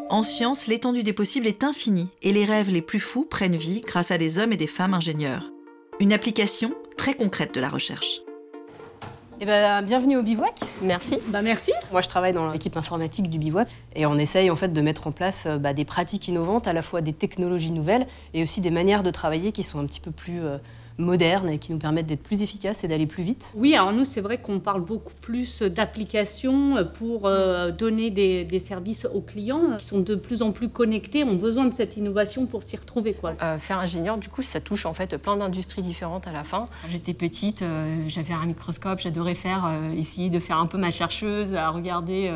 En science, l'étendue des possibles est infinie et les rêves les plus fous prennent vie grâce à des hommes et des femmes ingénieurs. Une application très concrète de la recherche. Bienvenue au Bivouac. Merci. Merci. Moi, je travaille dans l'équipe informatique du Bivouac et on essaye en fait de mettre en place des pratiques innovantes, à la fois des technologies nouvelles et aussi des manières de travailler qui sont un petit peu plus modernes et qui nous permettent d'être plus efficaces et d'aller plus vite. Oui, alors nous, c'est vrai qu'on parle beaucoup plus d'applications pour donner des services aux clients qui sont de plus en plus connectés, ont besoin de cette innovation pour s'y retrouver, quoi. Faire ingénieur, du coup, ça touche en fait plein d'industries différentes à la fin. J'étais petite, j'avais un microscope, j'adorais essayer de faire un peu ma chercheuse, à regarder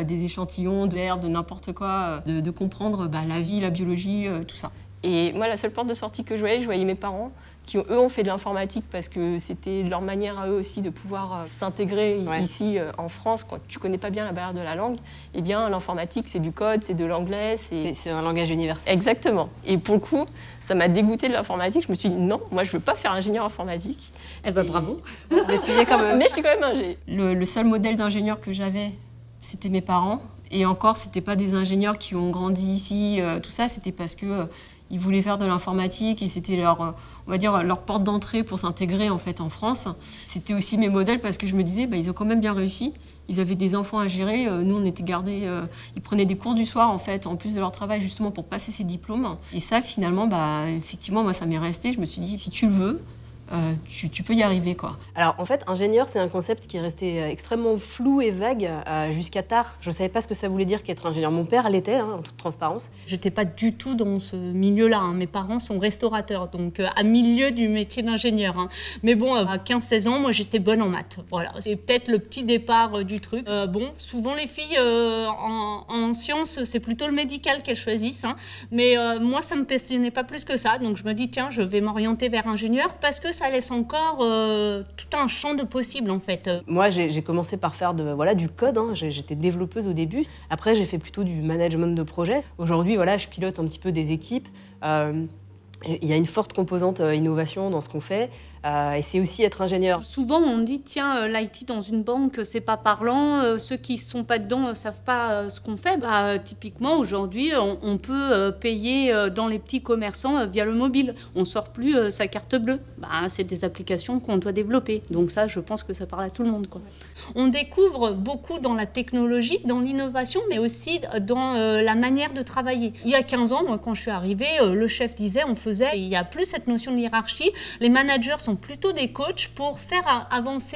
des échantillons d'air, de n'importe quoi, de comprendre la vie, la biologie, tout ça. Et moi, la seule porte de sortie que je voyais mes parents qui, eux, ont fait de l'informatique parce que c'était leur manière à eux aussi de pouvoir s'intégrer ici en France. Quand tu connais pas bien la barrière de la langue, eh bien, l'informatique, c'est du code, c'est de l'anglais. C'est un langage universel. Exactement. Et pour le coup, ça m'a dégoûtée de l'informatique. Je me suis dit, non, moi, je veux pas faire ingénieur informatique. Bravo. Mais tu y es quand même. Mais je suis quand même ingé. Le seul modèle d'ingénieur que j'avais, c'était mes parents. Et encore, c'était pas des ingénieurs qui ont grandi ici, tout ça, c'était parce que ils voulaient faire de l'informatique et c'était leur porte d'entrée pour s'intégrer en fait en France. C'était aussi mes modèles parce que je me disais, ils ont quand même bien réussi. Ils avaient des enfants à gérer. Nous, on était gardés. Ils prenaient des cours du soir en fait, en plus de leur travail justement pour passer ces diplômes. Et ça, finalement, effectivement, moi, ça m'est resté. Je me suis dit, si tu le veux, tu peux y arriver, quoi. Alors, en fait, ingénieur, c'est un concept qui est resté extrêmement flou et vague jusqu'à tard. Je ne savais pas ce que ça voulait dire qu'être ingénieur. Mon père l'était, en toute transparence. Je n'étais pas du tout dans ce milieu-là. Mes parents sont restaurateurs, donc à milieu du métier d'ingénieur. Mais bon, à 15-16 ans, moi, j'étais bonne en maths. Voilà, c'est peut-être le petit départ du truc. Souvent, les filles en sciences, c'est plutôt le médical qu'elles choisissent. Mais moi, ça ne me passionnait pas plus que ça. Donc, je me dis, tiens, je vais m'orienter vers ingénieur parce que ça laisse encore tout un champ de possibles en fait. Moi j'ai commencé par faire du code, j'étais développeuse au début. Après j'ai fait plutôt du management de projet. Aujourd'hui je pilote un petit peu des équipes. Il y a une forte composante innovation dans ce qu'on fait. Et c'est aussi être ingénieur. Souvent, on dit, tiens, l'IT dans une banque, c'est pas parlant. Ceux qui sont pas dedans ne savent pas ce qu'on fait. Typiquement, aujourd'hui, on peut payer dans les petits commerçants via le mobile. On sort plus sa carte bleue. C'est des applications qu'on doit développer. Donc ça, je pense que ça parle à tout le monde, quoi. On découvre beaucoup dans la technologie, dans l'innovation, mais aussi dans la manière de travailler. Il y a 15 ans, moi, quand je suis arrivée, le chef disait, il n'y a plus cette notion de hiérarchie. Les managers sont plutôt des coachs pour faire avancer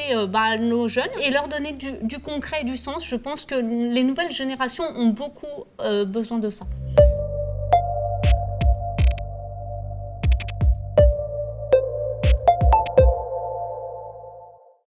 nos jeunes et leur donner du concret et du sens. Je pense que les nouvelles générations ont beaucoup besoin de ça.